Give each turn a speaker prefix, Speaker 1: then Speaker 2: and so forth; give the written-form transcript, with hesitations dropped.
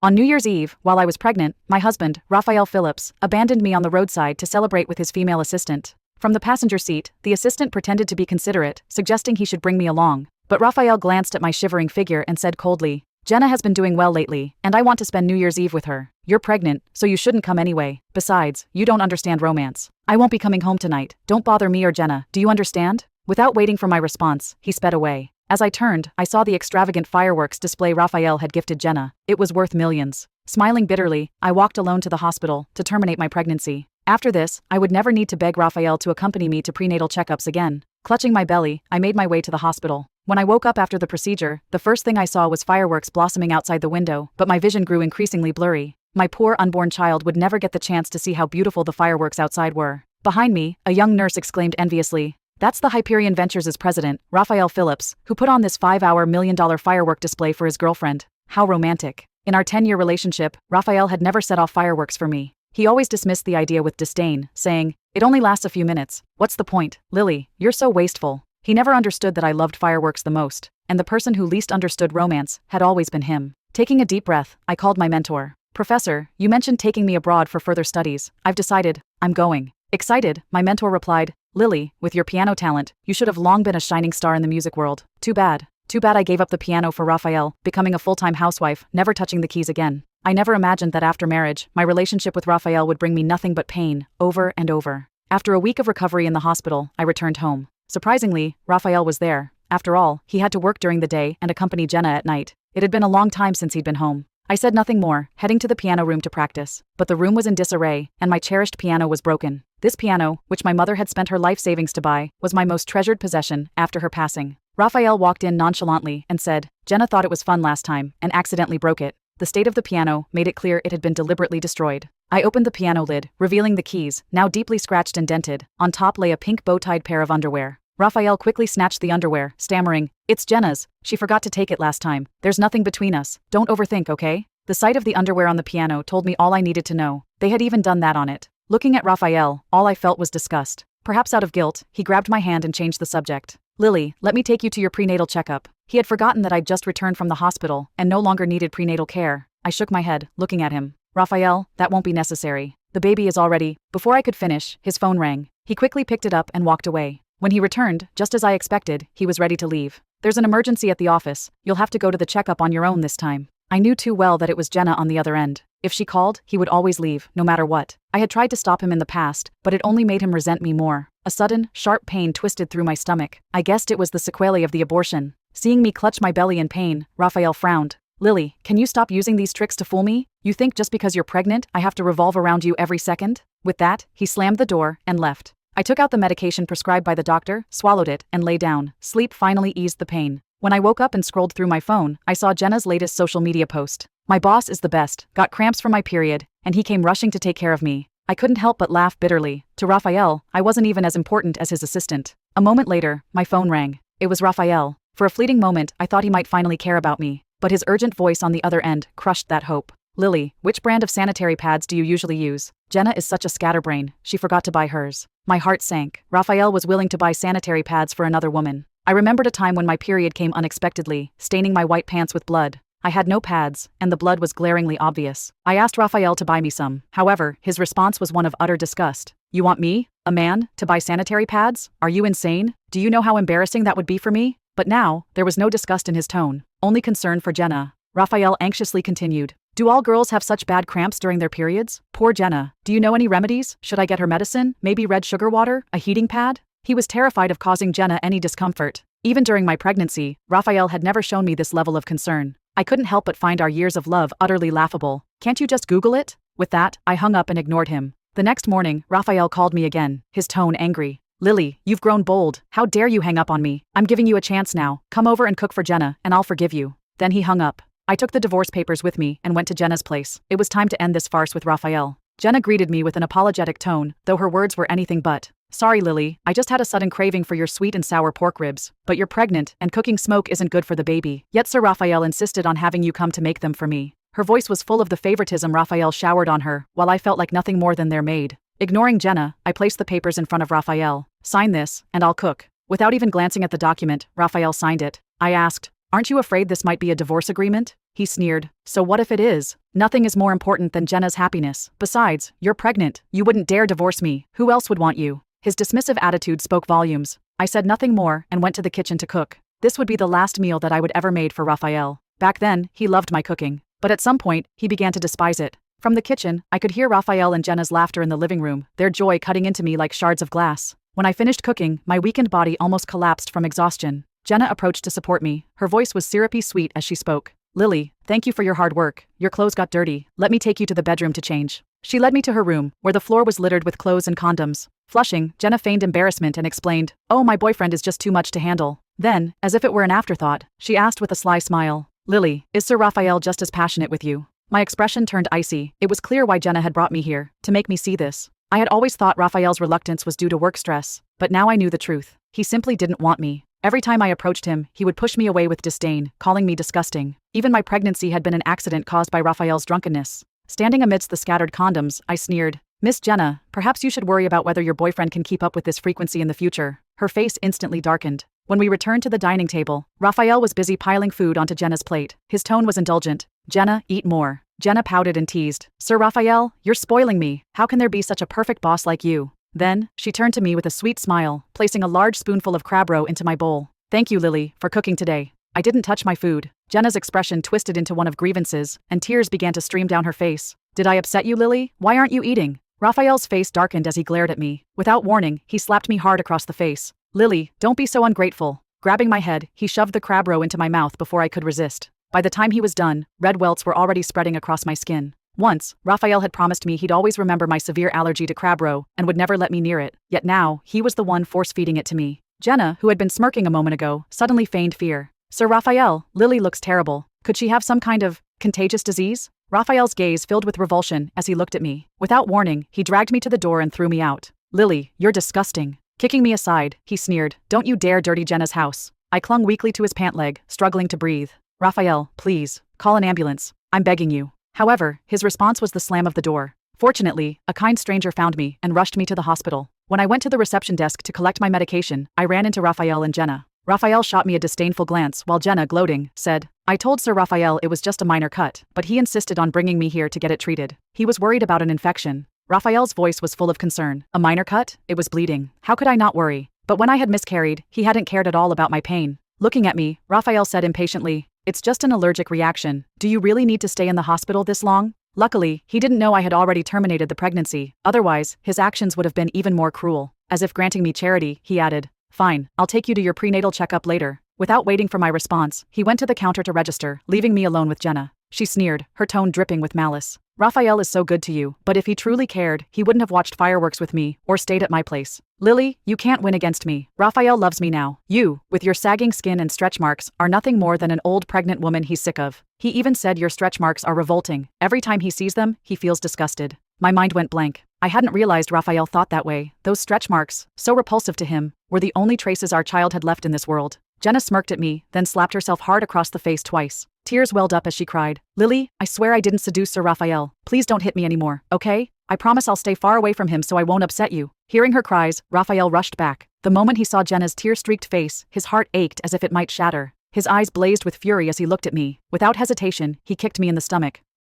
Speaker 1: On New Year's Eve, while I was pregnant, my husband, Raphael Phillips, abandoned me on the roadside to celebrate with his female assistant. From the passenger seat, the assistant pretended to be considerate, suggesting he should bring me along. But Raphael glanced at my shivering figure and said coldly, "Jenna has been doing well lately, and I want to spend New Year's Eve with her. You're pregnant, so you shouldn't come anyway. Besides, you don't understand romance. I won't be coming home tonight. Don't bother me or Jenna, do you understand?" Without waiting for my response, he sped away. As I turned, I saw the extravagant fireworks display Raphael had gifted Jenna. It was worth millions. Smiling bitterly, I walked alone to the hospital to terminate my pregnancy. After this, I would never need to beg Raphael to accompany me to prenatal checkups again. Clutching my belly, I made my way to the hospital. When I woke up after the procedure, the first thing I saw was fireworks blossoming outside the window, but my vision grew increasingly blurry. My poor unborn child would never get the chance to see how beautiful the fireworks outside were. Behind me, a young nurse exclaimed enviously, "That's the Hyperion Ventures' president, Raphael Phillips, who put on this $5 million firework display for his girlfriend. How romantic." In our 10-year relationship, Raphael had never set off fireworks for me. He always dismissed the idea with disdain, saying, "It only lasts a few minutes. What's the point, Lily? You're so wasteful." He never understood that I loved fireworks the most, and the person who least understood romance had always been him. Taking a deep breath, I called my mentor. "Professor, you mentioned taking me abroad for further studies. I've decided, I'm going." Excited, my mentor replied, "Lily, with your piano talent, you should have long been a shining star in the music world. Too bad. Too bad I gave up the piano for Raphael, becoming a full-time housewife, never touching the keys again." I never imagined that after marriage, my relationship with Raphael would bring me nothing but pain, over and over. After a week of recovery in the hospital, I returned home. Surprisingly, Raphael was there. After all, he had to work during the day and accompany Jenna at night. It had been a long time since he'd been home. I said nothing more, heading to the piano room to practice. But the room was in disarray, and my cherished piano was broken. This piano, which my mother had spent her life savings to buy, was my most treasured possession after her passing. Raphael walked in nonchalantly and said, "Jenna thought it was fun last time, and accidentally broke it." The state of the piano made it clear it had been deliberately destroyed. I opened the piano lid, revealing the keys, now deeply scratched and dented. On top lay a pink bow-tied pair of underwear. Raphael quickly snatched the underwear, stammering, "It's Jenna's. She forgot to take it last time. There's nothing between us. Don't overthink, okay?" The sight of the underwear on the piano told me all I needed to know. They had even done that on it. Looking at Raphael, all I felt was disgust. Perhaps out of guilt, he grabbed my hand and changed the subject. "Lily, let me take you to your prenatal checkup." He had forgotten that I'd just returned from the hospital and no longer needed prenatal care. I shook my head, looking at him. "Raphael, that won't be necessary. The baby is already—" Before I could finish, his phone rang. He quickly picked it up and walked away. When he returned, just as I expected, he was ready to leave. "There's an emergency at the office. You'll have to go to the checkup on your own this time." I knew too well that it was Jenna on the other end. If she called, he would always leave, no matter what. I had tried to stop him in the past, but it only made him resent me more. A sudden, sharp pain twisted through my stomach. I guessed it was the sequelae of the abortion. Seeing me clutch my belly in pain, Raphael frowned. "Lily, can you stop using these tricks to fool me? You think just because you're pregnant, I have to revolve around you every second?" With that, he slammed the door and left. I took out the medication prescribed by the doctor, swallowed it, and lay down. Sleep finally eased the pain. When I woke up and scrolled through my phone, I saw Jenna's latest social media post. "My boss is the best, got cramps from my period, and he came rushing to take care of me." I couldn't help but laugh bitterly. To Raphael, I wasn't even as important as his assistant. A moment later, my phone rang. It was Raphael. For a fleeting moment, I thought he might finally care about me. But his urgent voice on the other end crushed that hope. "Lily, which brand of sanitary pads do you usually use? Jenna is such a scatterbrain, she forgot to buy hers." My heart sank. Raphael was willing to buy sanitary pads for another woman. I remembered a time when my period came unexpectedly, staining my white pants with blood. I had no pads, and the blood was glaringly obvious. I asked Raphael to buy me some. However, his response was one of utter disgust. "You want me, a man, to buy sanitary pads? Are you insane? Do you know how embarrassing that would be for me?" But now, there was no disgust in his tone, only concern for Jenna. Raphael anxiously continued, "Do all girls have such bad cramps during their periods? Poor Jenna. Do you know any remedies? Should I get her medicine? Maybe red sugar water? A heating pad?" He was terrified of causing Jenna any discomfort. Even during my pregnancy, Raphael had never shown me this level of concern. I couldn't help but find our years of love utterly laughable. "Can't you just Google it?" With that, I hung up and ignored him. The next morning, Raphael called me again, his tone angry. "Lily, you've grown bold. How dare you hang up on me? I'm giving you a chance now. Come over and cook for Jenna, and I'll forgive you." Then he hung up. I took the divorce papers with me and went to Jenna's place. It was time to end this farce with Raphael. Jenna greeted me with an apologetic tone, though her words were anything but. "Sorry, Lily, I just had a sudden craving for your sweet and sour pork ribs. But you're pregnant, and cooking smoke isn't good for the baby. Yet Sir Raphael insisted on having you come to make them for me." Her voice was full of the favoritism Raphael showered on her, while I felt like nothing more than their maid. Ignoring Jenna, I placed the papers in front of Raphael. "Sign this, and I'll cook." Without even glancing at the document, Raphael signed it. I asked, "Aren't you afraid this might be a divorce agreement?" he sneered. So what if it is? Nothing is more important than Jenna's happiness. Besides, you're pregnant. You wouldn't dare divorce me. Who else would want you? His dismissive attitude spoke volumes. I said nothing more and went to the kitchen to cook. This would be the last meal that I would ever made for Raphael. Back then, he loved my cooking. But at some point, he began to despise it. From the kitchen, I could hear Raphael and Jenna's laughter in the living room, their joy cutting into me like shards of glass. When I finished cooking, my weakened body almost collapsed from exhaustion. Jenna approached to support me. Her voice was syrupy sweet as she spoke. Lily, thank you for your hard work. Your clothes got dirty. Let me take you to the bedroom to change. She led me to her room, where the floor was littered with clothes and condoms. Flushing, Jenna feigned embarrassment and explained, "Oh, my boyfriend is just too much to handle." Then, as if it were an afterthought, she asked with a sly smile, "Lily, is Sir Raphael just as passionate with you?" My expression turned icy. It was clear why Jenna had brought me here, to make me see this. I had always thought Raphael's reluctance was due to work stress, but now I knew the truth. He simply didn't want me. Every time I approached him, he would push me away with disdain, calling me disgusting. Even my pregnancy had been an accident caused by Raphael's drunkenness. Standing amidst the scattered condoms, I sneered, "Miss Jenna, perhaps you should worry about whether your boyfriend can keep up with this frequency in the future." Her face instantly darkened. When we returned to the dining table, Raphael was busy piling food onto Jenna's plate. His tone was indulgent. "Jenna, eat more." Jenna pouted and teased, "Sir Raphael, you're spoiling me. How can there be such a perfect boss like you?" Then, she turned to me with a sweet smile, placing a large spoonful of crab roe into my bowl. "Thank you, Lily, for cooking today." I didn't touch my food. Jenna's expression twisted into one of grievances, and tears began to stream down her face. "Did I upset you, Lily? Why aren't you eating?" Raphael's face darkened as he glared at me. Without warning, he slapped me hard across the face. "Lily, don't be so ungrateful." Grabbing my head, he shoved the crab roe into my mouth before I could resist. By the time he was done, red welts were already spreading across my skin. Once, Raphael had promised me he'd always remember my severe allergy to crab roe and would never let me near it. Yet now, he was the one force-feeding it to me. Jenna, who had been smirking a moment ago, suddenly feigned fear. "Sir Raphael, Lily looks terrible. Could she have some kind of contagious disease?" Raphael's gaze filled with revulsion as he looked at me. Without warning, he dragged me to the door and threw me out. "Lily, you're disgusting." Kicking me aside, he sneered, "Don't you dare dirty Jenna's house." I clung weakly to his pant leg, struggling to breathe. "Raphael, please, call an ambulance. I'm begging you." However, his response was the slam of the door. Fortunately, a kind stranger found me and rushed me to the hospital. When I went to the reception desk to collect my medication, I ran into Raphael and Jenna. Raphael shot me a disdainful glance while Jenna, gloating, said, "I told Sir Raphael it was just a minor cut, but he insisted on bringing me here to get it treated. He was worried about an infection." Raphael's voice was full of concern. "A minor cut? It was bleeding. How could I not worry?" But when I had miscarried, he hadn't cared at all about my pain. Looking at me, Raphael said impatiently, "It's just an allergic reaction. Do you really need to stay in the hospital this long?" Luckily, he didn't know I had already terminated the pregnancy. Otherwise, his actions would have been even more cruel. As if granting me charity, he added, "Fine, I'll take you to your prenatal checkup later." Without waiting for my response, he went to the counter to register, leaving me alone with Jenna. She sneered, her tone dripping with malice. "Raphael is so good to you, but if he truly cared, he wouldn't have watched fireworks with me or stayed at my place. Lily, you can't win against me. Raphael loves me now. You, with your sagging skin and stretch marks, are nothing more than an old pregnant woman he's sick of. He even said your stretch marks are revolting. Every time he sees them, he feels disgusted." My mind went blank. I hadn't realized Raphael thought that way. Those stretch marks, so repulsive to him, were the only traces our child had left in this world. Jenna smirked at me, then slapped herself hard across the face twice. Tears welled up as she cried, "Lily, I swear I didn't seduce Sir Raphael. Please don't hit me anymore, okay? I promise I'll stay far away from him so I won't upset you." Hearing her cries, Raphael rushed back. The moment he saw Jenna's tear-streaked face, his heart ached as if it might shatter. His eyes blazed with fury as he looked at me. Without hesitation, he kicked me in the stomach.